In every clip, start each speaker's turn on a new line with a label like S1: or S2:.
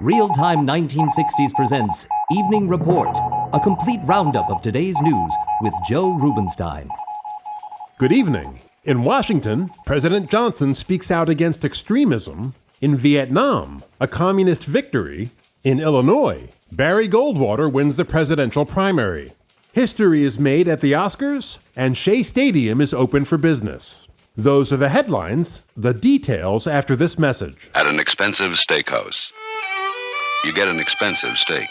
S1: Real-Time 1960s presents Evening Report, a complete roundup of today's news with Joe Rubenstein.
S2: Good evening. In Washington, President Johnson speaks out against extremism. In Vietnam, a communist victory. In Illinois, Barry Goldwater wins the presidential primary. History is made at the Oscars, and Shea Stadium is open for business. Those are the headlines. The details after this message.
S3: At an expensive steakhouse, you get an expensive steak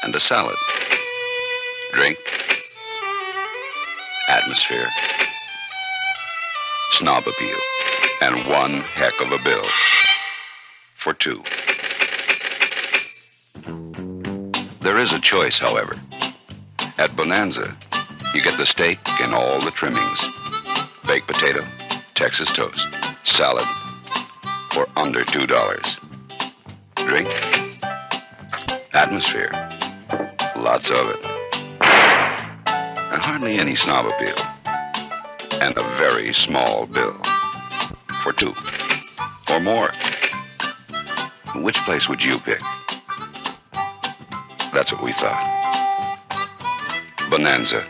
S3: and a salad, drink, atmosphere, snob appeal, and one heck of a bill for two. There is a choice, however. At Bonanza, you get the steak and all the trimmings. Baked potato, Texas toast, salad for under $2. Drink, atmosphere, lots of it, and hardly any snob appeal, and a very small bill for two or more. Which place would you pick? That's what we thought. Bonanza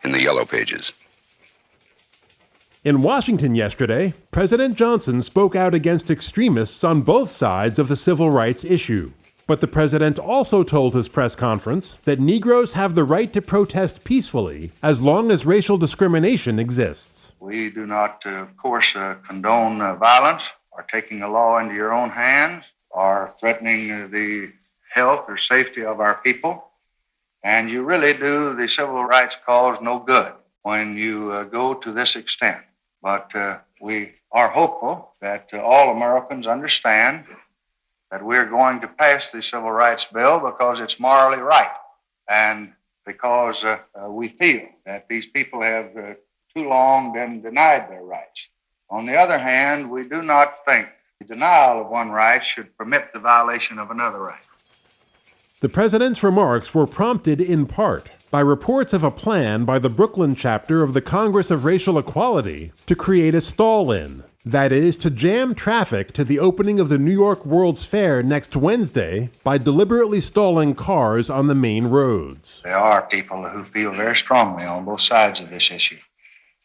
S3: in the Yellow Pages.
S2: In Washington yesterday, President Johnson spoke out against extremists on both sides of the civil rights issue. But the president also told his press conference that Negroes have the right to protest peacefully as long as racial discrimination exists.
S4: We do not, of course, condone violence or taking the law into your own hands or threatening the health or safety of our people. And you really do the civil rights cause no good when you go to this extent. But we are hopeful that all Americans understand that we're going to pass the Civil Rights Bill because it's morally right and because we feel that these people have too long been denied their rights. On the other hand, we do not think the denial of one right should permit the violation of another right.
S2: The president's remarks were prompted in part by reports of a plan by the Brooklyn chapter of the Congress of Racial Equality to create a stall-in. That is, to jam traffic to the opening of the New York World's Fair next Wednesday by deliberately stalling cars on the main roads.
S4: There are people who feel very strongly on both sides of this issue.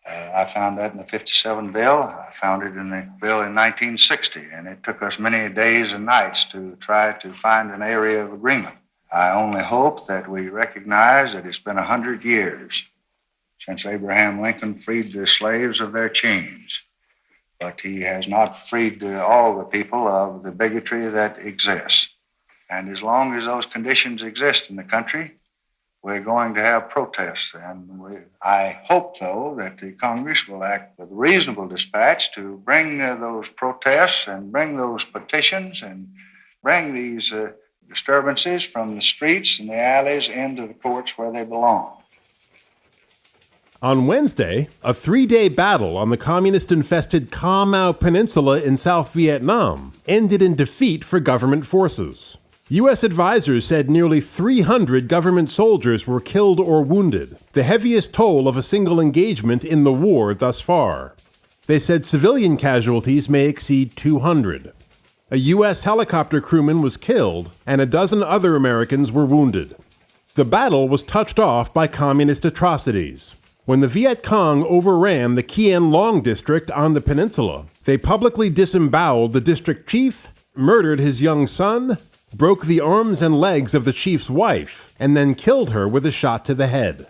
S4: I found that in the 57 bill. I found it in the bill in 1960, and it took us many days and nights to try to find an area of agreement. I only hope that we recognize that it's been 100 years since Abraham Lincoln freed the slaves of their chains. But he has not freed all the people of the bigotry that exists. And as long as those conditions exist in the country, we're going to have protests. And I hope, though, that the Congress will act with reasonable dispatch to bring those protests and bring those petitions and bring these disturbances from the streets and the alleys into the courts where they belong.
S2: On Wednesday, a 3-day battle on the communist-infested Ca Mau Peninsula in South Vietnam ended in defeat for government forces. U.S. advisors said nearly 300 government soldiers were killed or wounded, the heaviest toll of a single engagement in the war thus far. They said civilian casualties may exceed 200. A U.S. helicopter crewman was killed, and a dozen other Americans were wounded. The battle was touched off by communist atrocities. When the Viet Cong overran the Kien Long district on the peninsula, they publicly disemboweled the district chief, murdered his young son, broke the arms and legs of the chief's wife, and then killed her with a shot to the head.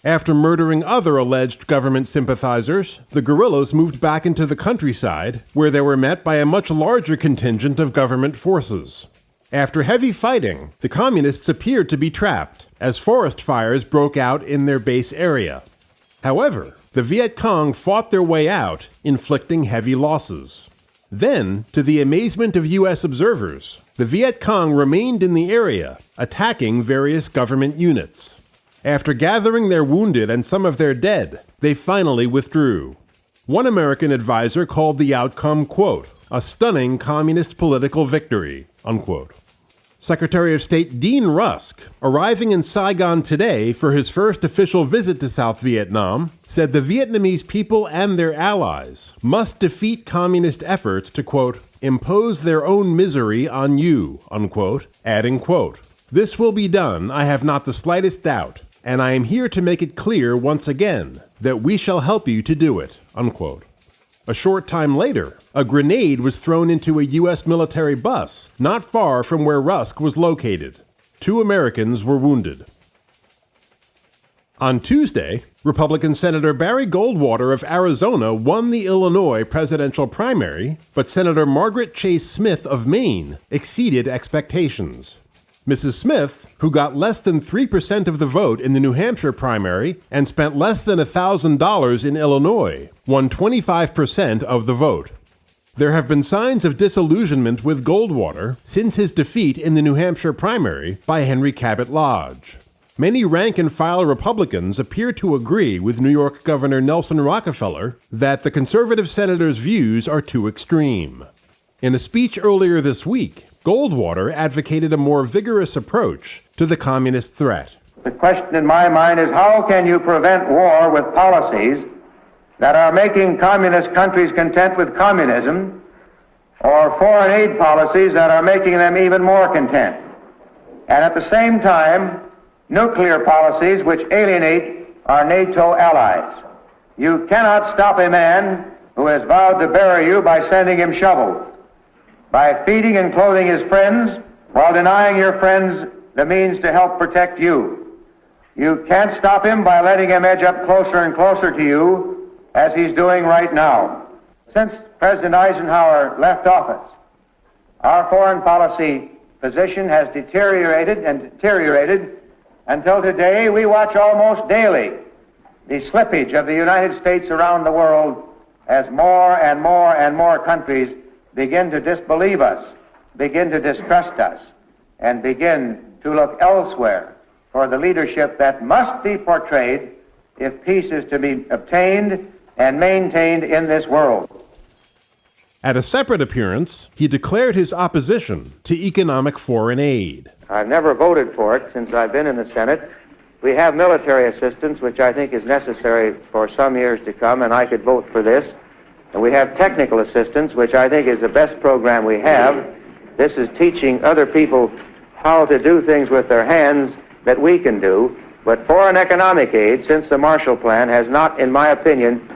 S2: After murdering other alleged government sympathizers, the guerrillas moved back into the countryside, where they were met by a much larger contingent of government forces. After heavy fighting, the communists appeared to be trapped, as forest fires broke out in their base area. However, the Viet Cong fought their way out, inflicting heavy losses. Then, to the amazement of U.S. observers, the Viet Cong remained in the area, attacking various government units. After gathering their wounded and some of their dead, they finally withdrew. One American advisor called the outcome, quote, a stunning communist political victory, unquote. Secretary of State Dean Rusk, arriving in Saigon today for his first official visit to South Vietnam, said the Vietnamese people and their allies must defeat communist efforts to, quote, impose their own misery on you, unquote, adding, quote, this will be done, I have not the slightest doubt, and I am here to make it clear once again that we shall help you to do it, unquote. A short time later, a grenade was thrown into a U.S. military bus not far from where Rusk was located. 2 Americans were wounded. On Tuesday, Republican Senator Barry Goldwater of Arizona won the Illinois presidential primary, but Senator Margaret Chase Smith of Maine exceeded expectations. Mrs. Smith, who got less than 3% of the vote in the New Hampshire primary and spent less than $1,000 in Illinois, won 25% of the vote. There have been signs of disillusionment with Goldwater since his defeat in the New Hampshire primary by Henry Cabot Lodge. Many rank-and-file Republicans appear to agree with New York Governor Nelson Rockefeller that the conservative senator's views are too extreme. In a speech earlier this week, Goldwater advocated a more vigorous approach to the communist threat.
S5: The question in my mind is how can you prevent war with policies that are making communist countries content with communism, or foreign aid policies that are making them even more content, and at the same time nuclear policies which alienate our NATO allies. You cannot stop a man who has vowed to bury you by sending him shovels, by feeding and clothing his friends while denying your friends the means to help protect you. You can't stop him by letting him edge up closer and closer to you, as he's doing right now. Since President Eisenhower left office, our foreign policy position has deteriorated until today we watch almost daily the slippage of the United States around the world as more and more and more countries begin to disbelieve us, begin to distrust us, and begin to look elsewhere for the leadership that must be portrayed if peace is to be obtained and maintained in this world.
S2: At a separate appearance, he declared his opposition to economic foreign aid.
S5: I've never voted for it since I've been in the Senate. We have military assistance, which I think is necessary for some years to come, and I could vote for this. And we have technical assistance, which I think is the best program we have. This is teaching other people how to do things with their hands that we can do. But foreign economic aid, since the Marshall Plan, has not, in my opinion,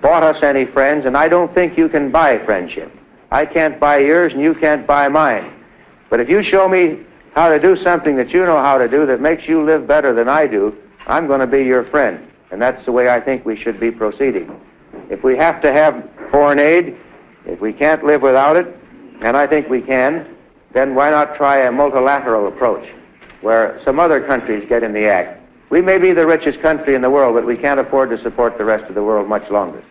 S5: bought us any friends, and I don't think you can buy friendship. I can't buy yours, and you can't buy mine. But if you show me how to do something that you know how to do that makes you live better than I do, I'm going to be your friend. And that's the way I think we should be proceeding. If we have to have foreign aid, if we can't live without it, and I think we can, then why not try a multilateral approach where some other countries get in the act? We may be the richest country in the world, but we can't afford to support the rest of the world much longer.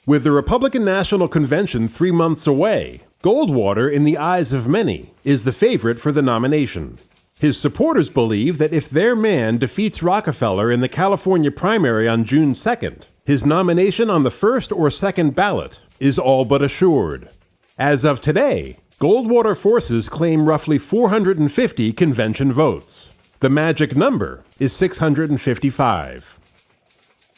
S2: With the Republican National Convention 3 months away, Goldwater, in the eyes of many, is the favorite for the nomination. His supporters believe that if their man defeats Rockefeller in the California primary on June 2nd, his nomination on the first or second ballot is all but assured. As of today, Goldwater forces claim roughly 450 convention votes. The magic number is 655.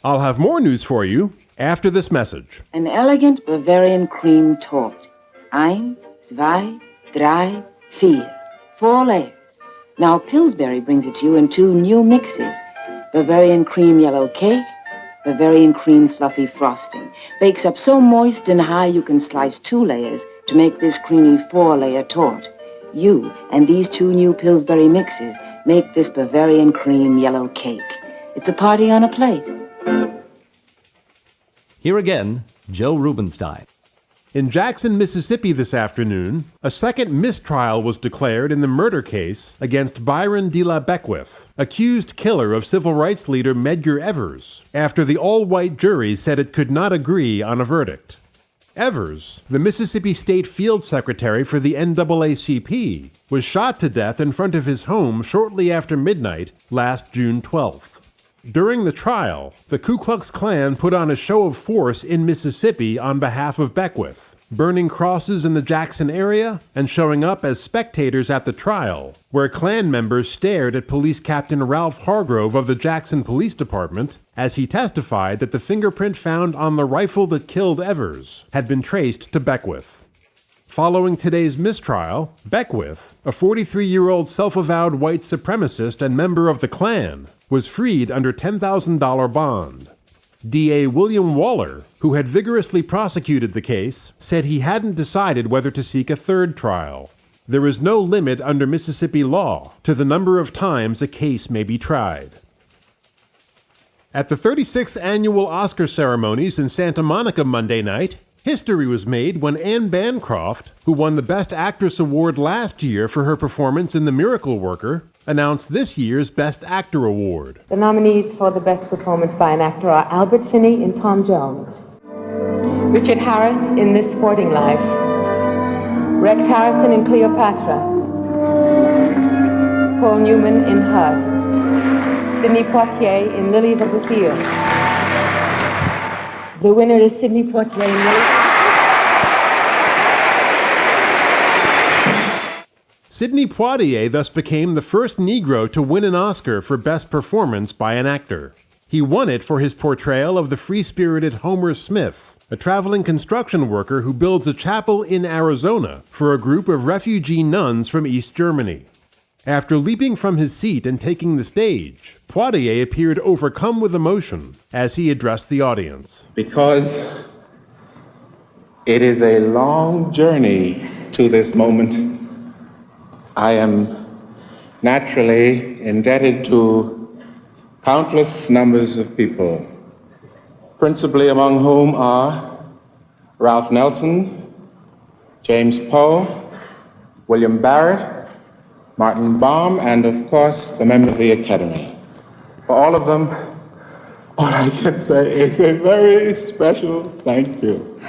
S2: I'll have more news for you after this message.
S6: An elegant Bavarian cream torte. 1, 2, 3, 4. 4 layers. Now Pillsbury brings it to you in 2 new mixes. Bavarian cream yellow cake, Bavarian cream fluffy frosting. Bakes up so moist and high you can slice 2 layers to make this creamy 4-layer torte. You and these 2 new Pillsbury mixes make this Bavarian cream yellow cake. It's a party on a plate.
S1: Here again, Joe Rubenstein.
S2: In Jackson, Mississippi this afternoon, a second mistrial was declared in the murder case against Byron de la Beckwith, accused killer of civil rights leader Medgar Evers, after the all-white jury said it could not agree on a verdict. Evers, the Mississippi State Field Secretary for the NAACP, was shot to death in front of his home shortly after midnight last June 12th. During the trial, the Ku Klux Klan put on a show of force in Mississippi on behalf of Beckwith, burning crosses in the Jackson area, and showing up as spectators at the trial, where Klan members stared at Police Captain Ralph Hargrove of the Jackson Police Department as he testified that the fingerprint found on the rifle that killed Evers had been traced to Beckwith. Following today's mistrial, Beckwith, a 43-year-old self-avowed white supremacist and member of the Klan, was freed under $10,000 bond. DA William Waller, who had vigorously prosecuted the case, said he hadn't decided whether to seek a third trial. There is no limit under Mississippi law to the number of times a case may be tried. At the 36th annual Oscar ceremonies in Santa Monica Monday night, history was made when Anne Bancroft, who won the Best Actress award last year for her performance in The Miracle Worker, announced this year's Best Actor award.
S7: The nominees for the Best Performance by an Actor are Albert Finney in Tom Jones, Richard Harris in This Sporting Life, Rex Harrison in Cleopatra, Paul Newman in HUD, Sidney Poitier in Lilies of the Field. The winner is Sidney Poitier in Lilies.
S2: Sidney Poitier thus became the first Negro to win an Oscar for Best Performance by an Actor. He won it for his portrayal of the free-spirited Homer Smith, a traveling construction worker who builds a chapel in Arizona for a group of refugee nuns from East Germany. After leaping from his seat and taking the stage, Poitier appeared overcome with emotion as he addressed the audience.
S8: Because it is a long journey to this moment, I am naturally indebted to countless numbers of people, principally among whom are Ralph Nelson, James Poe, William Barrett, Martin Baum, and of course the members of the Academy. For all of them, all I can say is a very special thank you.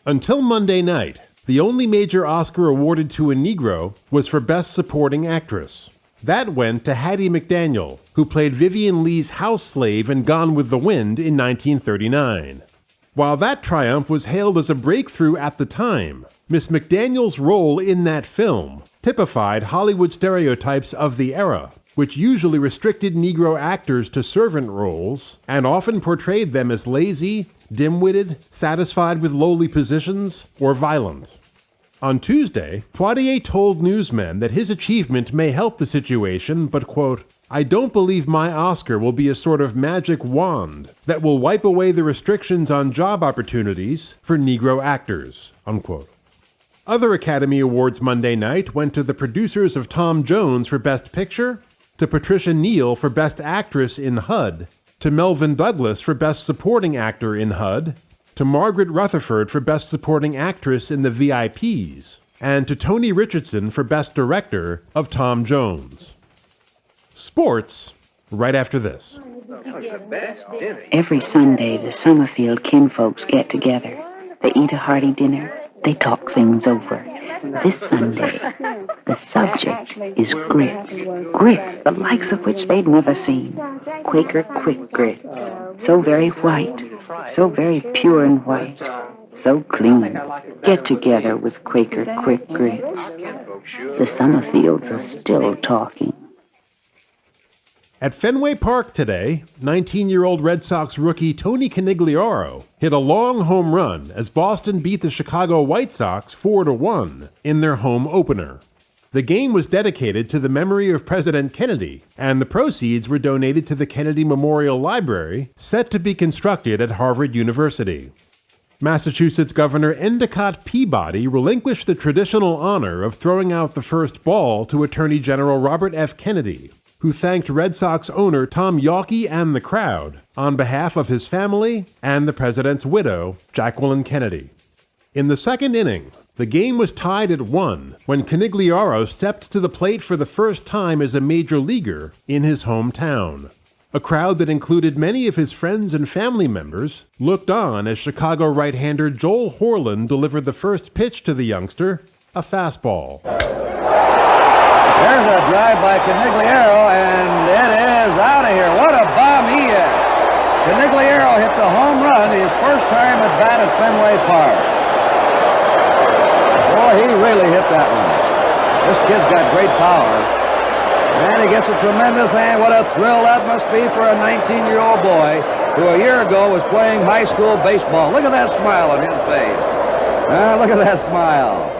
S2: Until Monday night, the only major Oscar awarded to a Negro was for Best Supporting Actress. That went to Hattie McDaniel, who played Vivian Lee's house slave in Gone with the Wind in 1939. While that triumph was hailed as a breakthrough at the time, Miss McDaniel's role in that film typified Hollywood stereotypes of the era, which usually restricted Negro actors to servant roles and often portrayed them as lazy, dim-witted, satisfied with lowly positions, or violent. On Tuesday, Poitier told newsmen that his achievement may help the situation, but, quote, "I don't believe my Oscar will be a sort of magic wand that will wipe away the restrictions on job opportunities for Negro actors," unquote. Other Academy Awards Monday night went to the producers of Tom Jones for Best Picture, to Patricia Neal for Best Actress in HUD, to Melvyn Douglas for Best Supporting Actor in HUD, to Margaret Rutherford for Best Supporting Actress in The VIPs, and to Tony Richardson for Best Director of Tom Jones. Sports, right after this.
S9: Every Sunday, the Summerfield kinfolks get together. They eat a hearty dinner. They talk things over. This Sunday, the subject is grits. Grits, the likes of which they'd never seen. Quaker quick grits. So very white. So very pure and white. So clean. Get together with Quaker quick grits. The Summerfields are still talking.
S2: At Fenway Park today, 19-year-old Red Sox rookie Tony Conigliaro hit a long home run as Boston beat the Chicago White Sox 4-1 in their home opener. The game was dedicated to the memory of President Kennedy, and the proceeds were donated to the Kennedy Memorial Library, set to be constructed at Harvard University. Massachusetts Governor Endicott Peabody relinquished the traditional honor of throwing out the first ball to Attorney General Robert F. Kennedy, who thanked Red Sox owner Tom Yawkey and the crowd on behalf of his family and the president's widow, Jacqueline Kennedy. In the second inning, the game was tied at 1 when Conigliaro stepped to the plate for the first time as a major leaguer in his hometown. A crowd that included many of his friends and family members looked on as Chicago right-hander Joel Horland delivered the first pitch to the youngster, a fastball.
S10: There's a drive by Conigliaro, and it is out of here. What a bomb he is. Conigliaro hits a home run, his first time at bat at Fenway Park. Boy, he really hit that one. This kid's got great power. And he gets a tremendous hand. What a thrill that must be for a 19-year-old boy who a year ago was playing high school baseball. Look at that smile on his face. Look at that smile.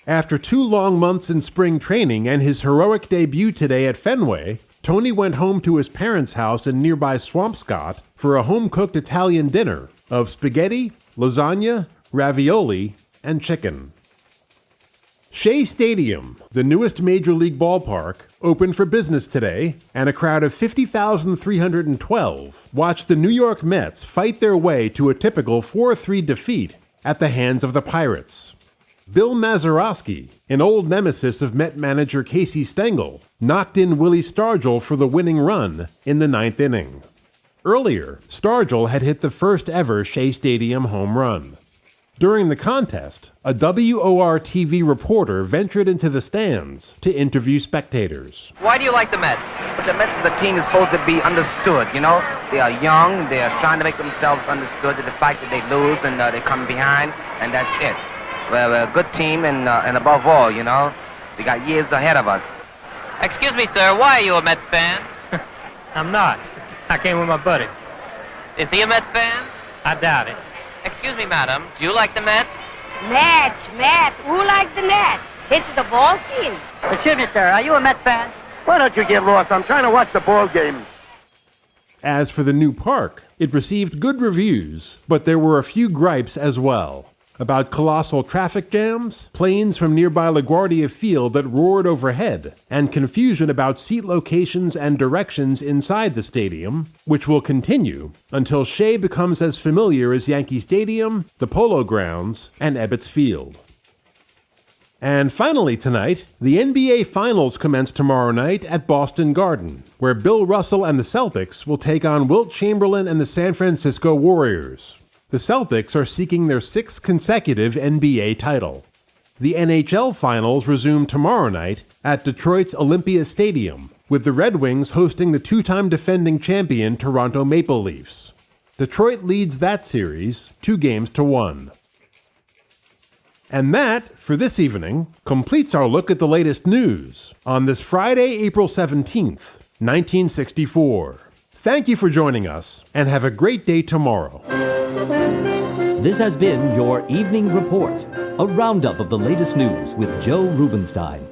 S2: After 2 long months in spring training and his heroic debut today at Fenway, Tony went home to his parents' house in nearby Swampscott for a home-cooked Italian dinner of spaghetti, lasagna, ravioli, and chicken. Shea Stadium, the newest Major League ballpark, opened for business today, and a crowd of 50,312 watched the New York Mets fight their way to a typical 4-3 defeat at the hands of the Pirates. Bill Mazeroski, an old nemesis of Met manager Casey Stengel, knocked in Willie Stargell for the winning run in the 9th inning. Earlier, Stargell had hit the first ever Shea Stadium home run. During the contest, a WOR-TV reporter ventured into the stands to interview spectators.
S11: Why do you like the Mets? But the Mets, the team is supposed to be understood, you know? They are young, they are trying to make themselves understood. The fact that they lose and they come behind, and that's it. We're a good team, and above all, you know, we got years ahead of us.
S12: Excuse me, sir, why are you a Mets fan?
S13: I'm not. I came with my buddy.
S12: Is he a Mets fan?
S13: I doubt it.
S12: Excuse me, madam, do you like the Mets?
S14: Mets. Who likes the Mets? It's the ball team.
S15: Excuse me, sir, are you a Mets fan? Why don't you get lost? I'm trying to watch the ball game.
S2: As for the new park, it received good reviews, but there were a few gripes as well. About colossal traffic jams, planes from nearby LaGuardia Field that roared overhead, and confusion about seat locations and directions inside the stadium, which will continue until Shea becomes as familiar as Yankee Stadium, the Polo Grounds, and Ebbets Field. And finally tonight, the NBA Finals commence tomorrow night at Boston Garden, where Bill Russell and the Celtics will take on Wilt Chamberlain and the San Francisco Warriors. The Celtics are seeking their 6th consecutive NBA title. The NHL Finals resume tomorrow night at Detroit's Olympia Stadium, with the Red Wings hosting the 2-time defending champion Toronto Maple Leafs. Detroit leads that series 2-1. And that, for this evening, completes our look at the latest news on this Friday, April 17th, 1964. Thank you for joining us, and have a great day tomorrow.
S1: This has been your Evening Report, a roundup of the latest news with Joe Rubenstein.